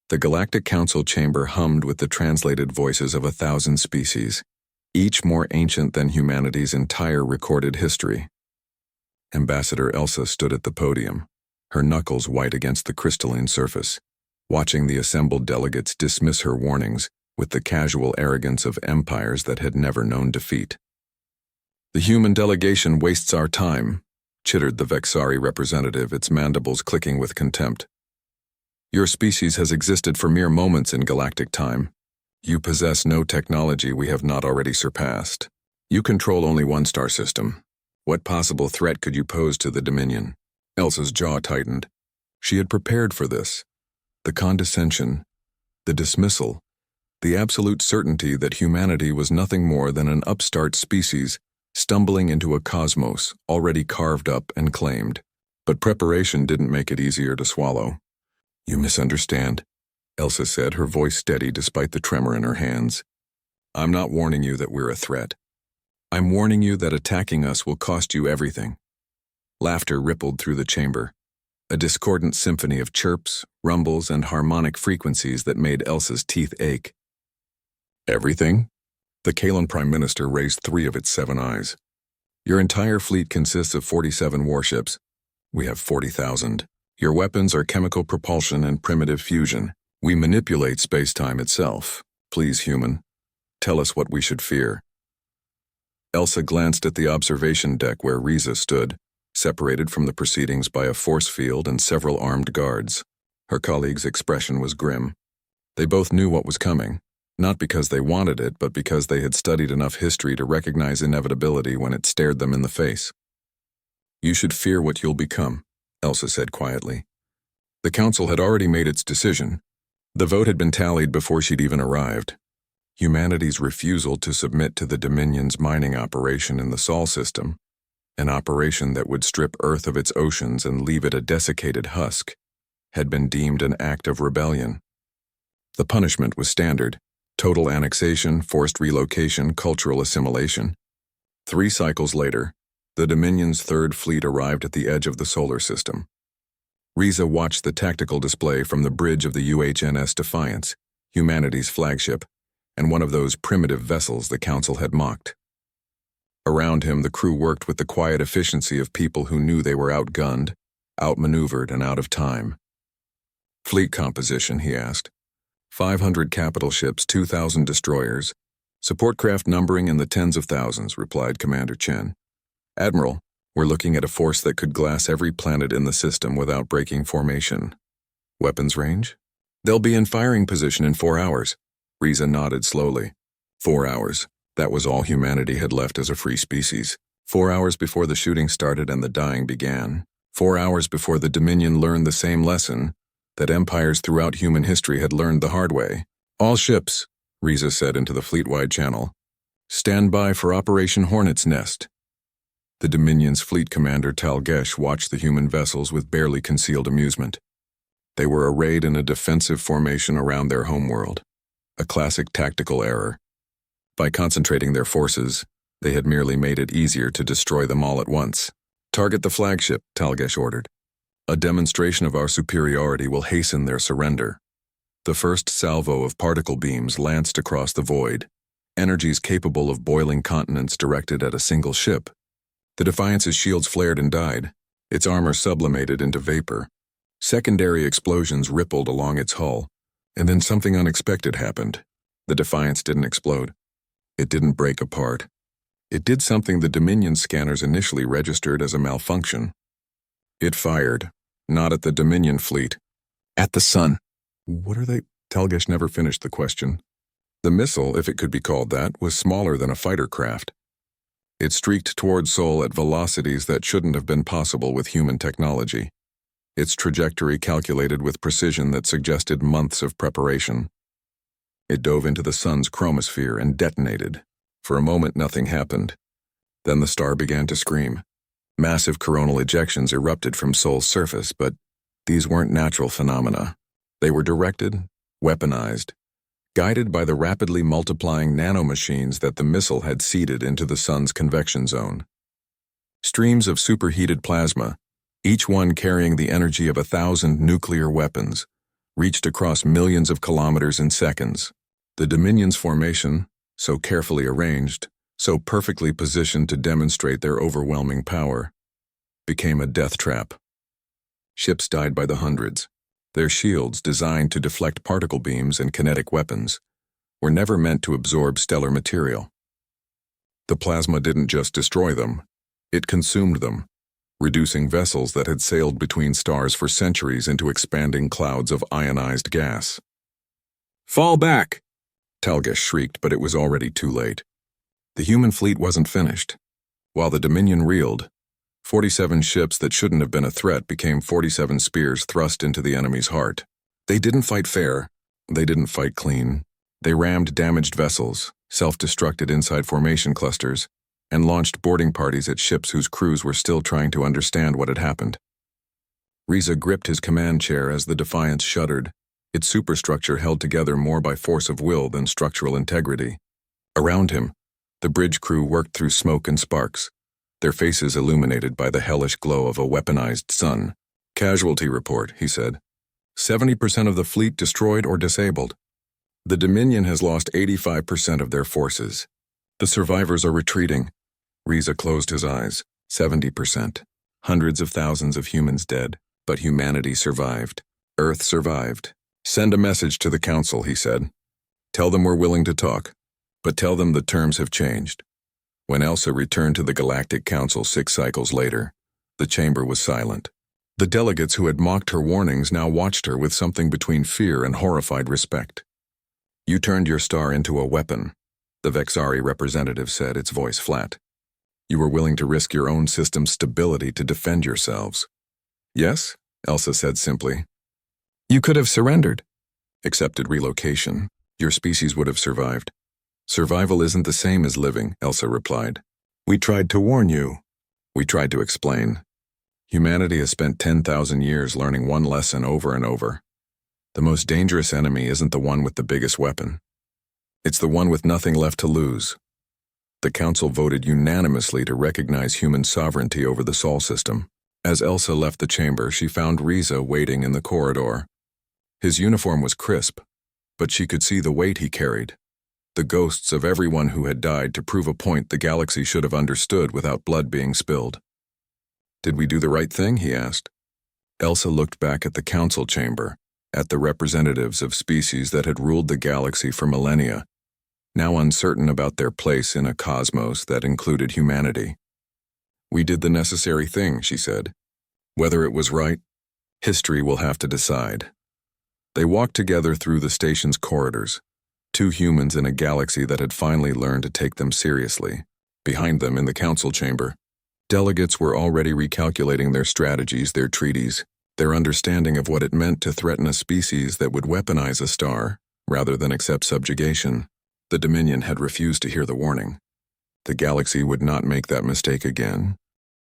The Galactic Council chamber hummed with the translated voices of 1,000 species, each more ancient than humanity's entire recorded history. Ambassador Elsa stood at the podium, her knuckles white against the crystalline surface, watching the assembled delegates dismiss her warnings with the casual arrogance of empires that had never known defeat. "The human delegation wastes our time," chittered the Vexari representative, its mandibles clicking with contempt. "Your species has existed for mere moments in galactic time. You possess no technology we have not already surpassed. You control only one star system. What possible threat could you pose to the Dominion?" Elsa's jaw tightened. She had prepared for this. The condescension, the dismissal, the absolute certainty that humanity was nothing more than an upstart species stumbling into a cosmos already carved up and claimed. But preparation didn't make it easier to swallow. "You misunderstand," Elsa said, her voice steady despite the tremor in her hands. "I'm not warning you that we're a threat. I'm warning you that attacking us will cost you everything." Laughter rippled through the chamber, a discordant symphony of chirps, rumbles, and harmonic frequencies that made Elsa's teeth ache. "Everything?" The Kalan Prime Minister raised 3 of its 7 eyes. "Your entire fleet consists of 47 warships. We have 40,000. Your weapons are chemical propulsion and primitive fusion. We manipulate space-time itself. Please, human, tell us what we should fear." Elsa glanced at the observation deck where Riza stood, separated from the proceedings by a force field and several armed guards. Her colleague's expression was grim. They both knew what was coming, not because they wanted it, but because they had studied enough history to recognize inevitability when it stared them in the face. "You should fear what you'll become," Elsa said quietly. The council had already made its decision. The vote had been tallied before she'd even arrived. Humanity's refusal to submit to the Dominion's mining operation in the Sol system, an operation that would strip Earth of its oceans and leave it a desiccated husk, had been deemed an act of rebellion. The punishment was standard: total annexation, forced relocation, cultural assimilation. 3 cycles later, the Dominion's 3rd fleet arrived at the edge of the solar system. Riza watched the tactical display from the bridge of the UHNS Defiance, humanity's flagship, and one of those primitive vessels the Council had mocked. Around him, the crew worked with the quiet efficiency of people who knew they were outgunned, outmaneuvered, and out of time. "Fleet composition," he asked. 500 capital ships, 2,000 destroyers. Support craft numbering in the tens of thousands, replied Commander Chen. "Admiral, we're looking at a force that could glass every planet in the system without breaking formation." "Weapons range?" "They'll be in firing position in 4 hours." Riza nodded slowly. 4 hours. That was all humanity had left as a free species. 4 hours before the shooting started and the dying began. 4 hours before the Dominion learned the same lesson that empires throughout human history had learned the hard way. "All ships," Riza said into the fleet-wide channel, "stand by for Operation Hornet's Nest." The Dominion's fleet commander Talgesh watched the human vessels with barely concealed amusement. They were arrayed in a defensive formation around their homeworld, a classic tactical error. By concentrating their forces, they had merely made it easier to destroy them all at once. "Target the flagship," Talgesh ordered. "A demonstration of our superiority will hasten their surrender." The first salvo of particle beams lanced across the void, energies capable of boiling continents directed at a single ship. The Defiance's shields flared and died, its armor sublimated into vapor. Secondary explosions rippled along its hull, and then something unexpected happened. The Defiance didn't explode. It didn't break apart. It did something the Dominion scanners initially registered as a malfunction. It fired, not at the Dominion fleet, at the sun. "What are they?" Talgesh never finished the question. The missile, if it could be called that, was smaller than a fighter craft. It streaked toward Sol at velocities that shouldn't have been possible with human technology. Its trajectory calculated with precision that suggested months of preparation. It dove into the sun's chromosphere and detonated. For a moment, nothing happened. Then the star began to scream. Massive coronal ejections erupted from Sol's surface, but these weren't natural phenomena. They were directed, weaponized, guided by the rapidly multiplying nanomachines that the missile had seeded into the sun's convection zone. Streams of superheated plasma, each one carrying the energy of 1,000 nuclear weapons, reached across millions of kilometers in seconds. The Dominion's formation, so carefully arranged, so perfectly positioned to demonstrate their overwhelming power, became a death trap. Ships died by the hundreds. Their shields, designed to deflect particle beams and kinetic weapons, were never meant to absorb stellar material. The plasma didn't just destroy them, it consumed them, reducing vessels that had sailed between stars for centuries into expanding clouds of ionized gas. "Fall back!" Talgesh shrieked, but it was already too late. The human fleet wasn't finished. While the Dominion reeled, 47 ships that shouldn't have been a threat became 47 spears thrust into the enemy's heart. They didn't fight fair. They didn't fight clean. They rammed damaged vessels, self-destructed inside formation clusters, and launched boarding parties at ships whose crews were still trying to understand what had happened. Riza gripped his command chair as the Defiance shuddered, its superstructure held together more by force of will than structural integrity. Around him, the bridge crew worked through smoke and sparks, their faces illuminated by the hellish glow of a weaponized sun. "Casualty report," he said. 70% of the fleet destroyed or disabled. The Dominion has lost 85% of their forces. The survivors are retreating. Riza closed his eyes. 70%. Hundreds of thousands of humans dead, but humanity survived. Earth survived. "Send a message to the Council," he said. "Tell them we're willing to talk, but tell them the terms have changed." When Elsa returned to the Galactic Council 6 cycles later, the chamber was silent. The delegates who had mocked her warnings now watched her with something between fear and horrified respect. "You turned your star into a weapon," the Vexari representative said, its voice flat. "You were willing to risk your own system's stability to defend yourselves." "Yes," Elsa said simply. "You could have surrendered. Accepted relocation. Your species would have survived." "Survival isn't the same as living," Elsa replied. "We tried to warn you. We tried to explain. Humanity has spent 10,000 years learning one lesson over and over. The most dangerous enemy isn't the one with the biggest weapon. It's the one with nothing left to lose." The Council voted unanimously to recognize human sovereignty over the Sol system. As Elsa left the chamber, she found Riza waiting in the corridor. His uniform was crisp, but she could see the weight he carried. The ghosts of everyone who had died to prove a point the galaxy should have understood without blood being spilled. "Did we do the right thing?" he asked. Elsa looked back at the Council chamber, at the representatives of species that had ruled the galaxy for millennia, now uncertain about their place in a cosmos that included humanity. "We did the necessary thing," she said. "Whether it was right, history will have to decide." They walked together through the station's corridors, 2 humans in a galaxy that had finally learned to take them seriously. Behind them, in the Council chamber, delegates were already recalculating their strategies, their treaties, their understanding of what it meant to threaten a species that would weaponize a star rather than accept subjugation. The Dominion had refused to hear the warning. The galaxy would not make that mistake again.